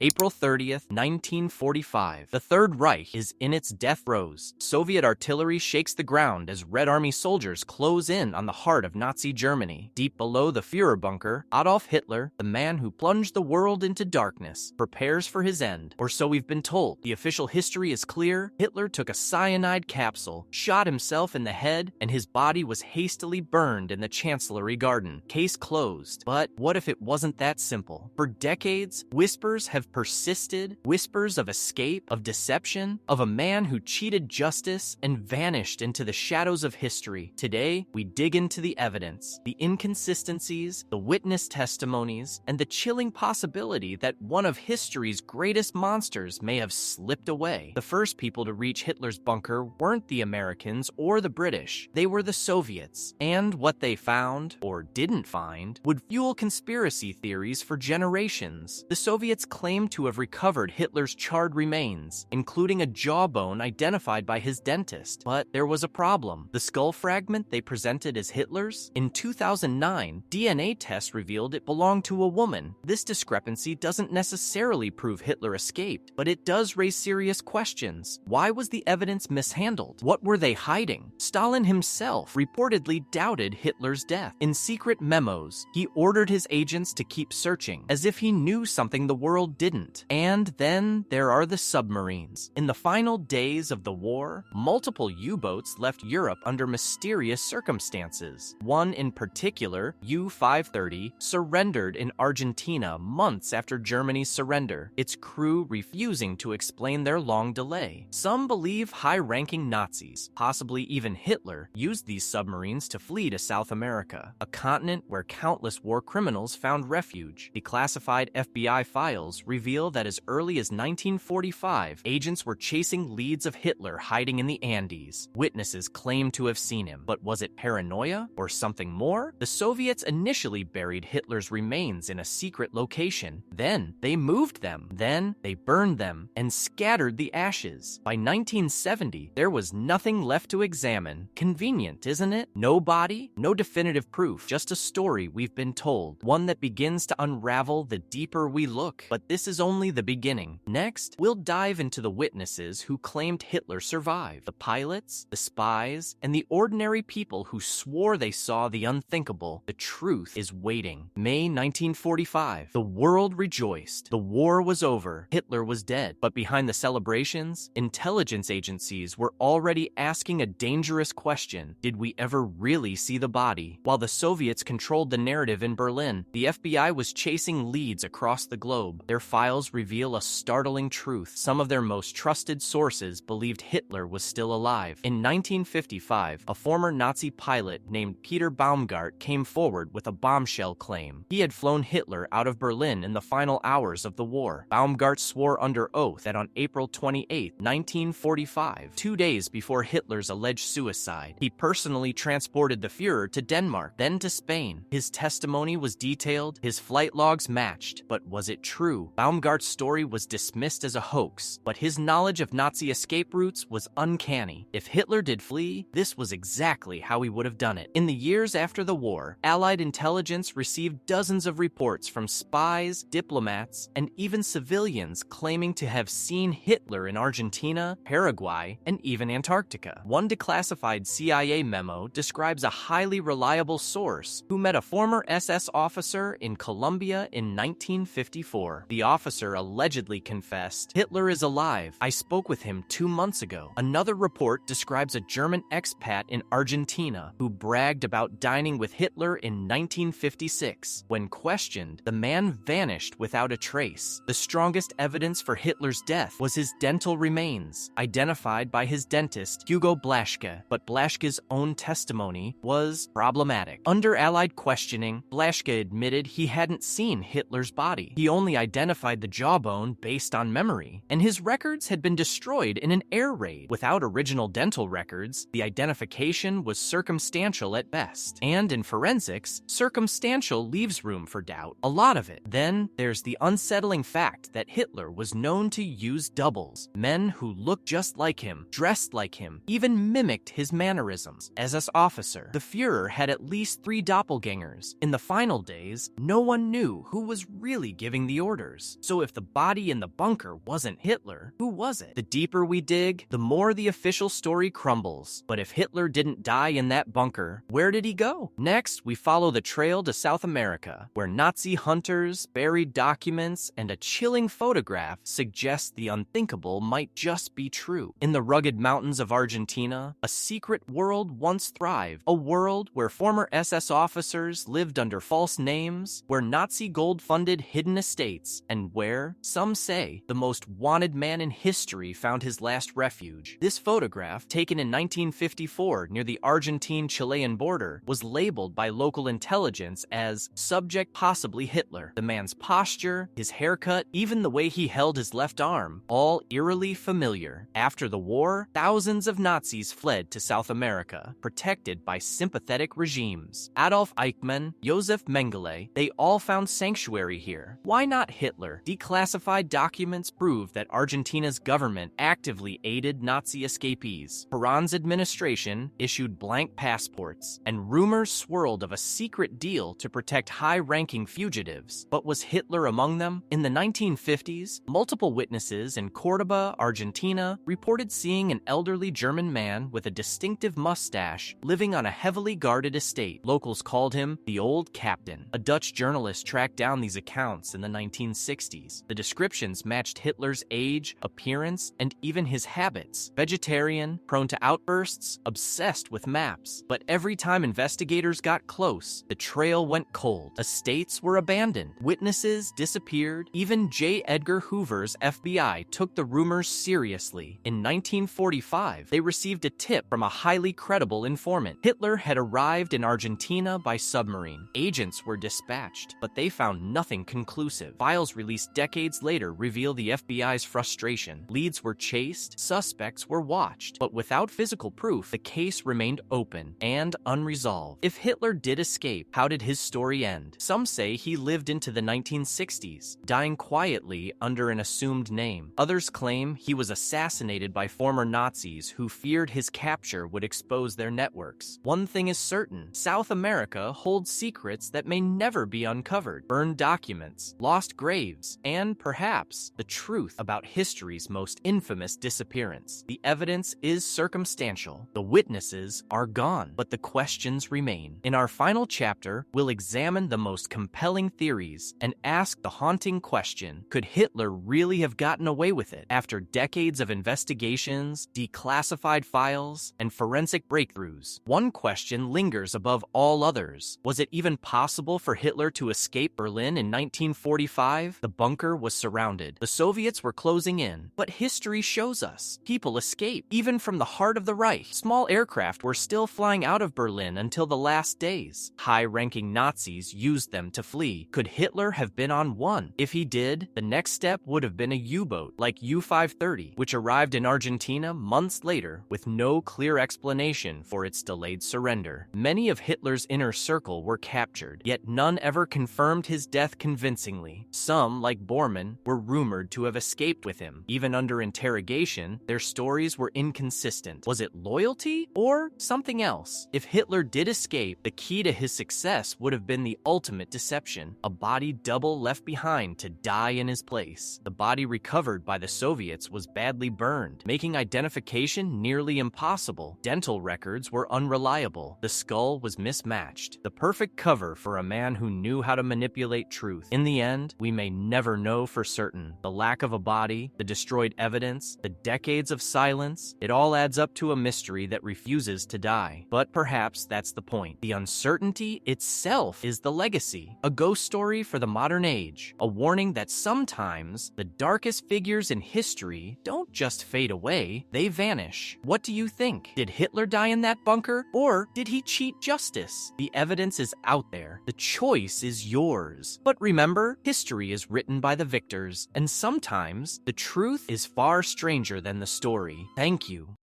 April 30th, 1945. The Third Reich is in its death throes. Soviet artillery shakes the ground as Red Army soldiers close in on the heart of Nazi Germany. Deep below the Führer bunker, Adolf Hitler, the man who plunged the world into darkness, prepares for his end. Or so we've been told. The official history is clear. Hitler took a cyanide capsule, shot himself in the head, and his body was hastily burned in the Chancellery Garden. Case closed. But what if it wasn't that simple? For decades, whispers have persisted, whispers of escape, of deception, of a man who cheated justice and vanished into the shadows of history. Today, we dig into the evidence, the inconsistencies, the witness testimonies, and the chilling possibility that one of history's greatest monsters may have slipped away. The first people to reach Hitler's bunker weren't the Americans or the British. They were the Soviets. And what they found, or didn't find, would fuel conspiracy theories for generations. The Soviets claimed to have recovered Hitler's charred remains, including a jawbone identified by his dentist. But there was a problem. The skull fragment they presented as Hitler's? In 2009, DNA tests revealed it belonged to a woman. This discrepancy doesn't necessarily prove Hitler escaped, but it does raise serious questions. Why was the evidence mishandled? What were they hiding? Stalin himself reportedly doubted Hitler's death. In secret memos, he ordered his agents to keep searching, as if he knew something the world didn't. And then there are the submarines. In the final days of the war, multiple U-boats left Europe under mysterious circumstances. One in particular, U-530, surrendered in Argentina months after Germany's surrender, its crew refusing to explain their long delay. Some believe high-ranking Nazis, possibly even Hitler, used these submarines to flee to South America, a continent where countless war criminals found refuge. Declassified FBI files reveal that as early as 1945, agents were chasing leads of Hitler hiding in the Andes. Witnesses claimed to have seen him, but was it paranoia or something more? The Soviets initially buried Hitler's remains in a secret location. Then they moved them. Then they burned them and scattered the ashes. By 1970, there was nothing left to examine. Convenient, isn't it? No body, no definitive proof, just a story we've been told, one that begins to unravel the deeper we look. But this is only the beginning. Next, we'll dive into the witnesses who claimed Hitler survived, the pilots, the spies, and the ordinary people who swore they saw the unthinkable. The truth is waiting. May 1945. The world rejoiced. The war was over. Hitler was dead. But behind the celebrations, intelligence agencies were already asking a dangerous question. Did we ever really see the body? While the Soviets controlled the narrative in Berlin, the FBI was chasing leads across the globe. Their files reveal a startling truth. Some of their most trusted sources believed Hitler was still alive. In 1955, a former Nazi pilot named Peter Baumgart came forward with a bombshell claim. He had flown Hitler out of Berlin in the final hours of the war. Baumgart swore under oath that on April 28, 1945, 2 days before Hitler's alleged suicide, he personally transported the Führer to Denmark, then to Spain. His testimony was detailed, his flight logs matched, but was it true? Baumgart's story was dismissed as a hoax, but his knowledge of Nazi escape routes was uncanny. If Hitler did flee, this was exactly how he would have done it. In the years after the war, Allied intelligence received dozens of reports from spies, diplomats, and even civilians claiming to have seen Hitler in Argentina, Paraguay, and even Antarctica. One declassified CIA memo describes a highly reliable source who met a former SS officer in Colombia in 1954. The officer allegedly confessed, "Hitler is alive. I spoke with him 2 months ago." Another report describes a German expat in Argentina who bragged about dining with Hitler in 1956. When questioned, the man vanished without a trace. The strongest evidence for Hitler's death was his dental remains, identified by his dentist, Hugo Blaschke. But Blaschke's own testimony was problematic. Under Allied questioning, Blaschke admitted he hadn't seen Hitler's body. He only identified the jawbone based on memory, and his records had been destroyed in an air raid. Without original dental records, the identification was circumstantial at best. And in forensics, circumstantial leaves room for doubt, a lot of it. Then there's the unsettling fact that Hitler was known to use doubles, men who looked just like him, dressed like him, even mimicked his mannerisms. As an officer, the Führer had at least 3 doppelgangers. In the final days, no one knew who was really giving the orders. rumors. So if the body in the bunker wasn't Hitler, who was it? The deeper we dig, the more the official story crumbles. But if Hitler didn't die in that bunker, where did he go? Next, we follow the trail to South America, where Nazi hunters, buried documents, and a chilling photograph suggest the unthinkable might just be true. In the rugged mountains of Argentina, a secret world once thrived, a world where former SS officers lived under false names, where Nazi gold funded hidden estates, and where, some say, the most wanted man in history found his last refuge. This photograph, taken in 1954 near the Argentine-Chilean border, was labeled by local intelligence as subject possibly Hitler. The man's posture, his haircut, even the way he held his left arm, all eerily familiar. After the war, thousands of Nazis fled to South America, protected by sympathetic regimes. Adolf Eichmann, Josef Mengele, they all found sanctuary here. Why not Hitler? Declassified documents prove that Argentina's government actively aided Nazi escapees. Perrón's administration issued blank passports, and rumors swirled of a secret deal to protect high-ranking fugitives. But was Hitler among them? In the 1950s, multiple witnesses in Córdoba, Argentina, reported seeing an elderly German man with a distinctive mustache living on a heavily guarded estate. Locals called him the Old Captain. A Dutch journalist tracked down these accounts in the 1960s. The descriptions matched Hitler's age, appearance, and even his habits. Vegetarian, prone to outbursts, obsessed with maps. But every time investigators got close, the trail went cold. Estates were abandoned. Witnesses disappeared. Even J. Edgar Hoover's FBI took the rumors seriously. In 1945, they received a tip from a highly credible informant. Hitler had arrived in Argentina by submarine. Agents were dispatched, but they found nothing conclusive. Files released decades later reveal the FBI's frustration. Leads were chased, suspects were watched, but without physical proof, the case remained open and unresolved. If Hitler did escape, how did his story end? Some say he lived into the 1960s, dying quietly under an assumed name. Others claim he was assassinated by former Nazis who feared his capture would expose their networks. One thing is certain: South America holds secrets that may never be uncovered. Burned documents, lost graves, and perhaps the truth about history's most infamous disappearance. The evidence is circumstantial. The witnesses are gone, but the questions remain. In our final chapter, we'll examine the most compelling theories and ask the haunting question: could Hitler really have gotten away with it? After decades of investigations, declassified files, and forensic breakthroughs, one question lingers above all others. Was it even possible for Hitler to escape Berlin in 1945? The bunker was surrounded. The Soviets were closing in. But history shows us people escape, even from the heart of the Reich. Small aircraft were still flying out of Berlin until the last days. High-ranking Nazis used them to flee. Could Hitler have been on one? If he did, the next step would have been a U-boat like U-530, which arrived in Argentina months later with no clear explanation for its delayed surrender. Many of Hitler's inner circle were captured, yet none ever confirmed his death convincingly. Some, like Bormann, were rumored to have escaped with him. Even under interrogation, their stories were inconsistent. Was it loyalty or something else? If Hitler did escape, the key to his success would have been the ultimate deception: a body double left behind to die in his place. The body recovered by the Soviets was badly burned, making identification nearly impossible. Dental records were unreliable. The skull was mismatched. The perfect cover for a man who knew how to manipulate truth. In the end, we may never know for certain. The lack of a body, the destroyed evidence, the decades of silence, it all adds up to a mystery that refuses to die. But perhaps that's the point. The uncertainty itself is the legacy. A ghost story for the modern age. A warning that sometimes the darkest figures in history don't just fade away, they vanish. What do you think? Did Hitler die in that bunker? Or did he cheat justice? The evidence is out there. The choice is yours. But remember, history is written by the victors, and sometimes the truth is far stranger than the story. Thank you.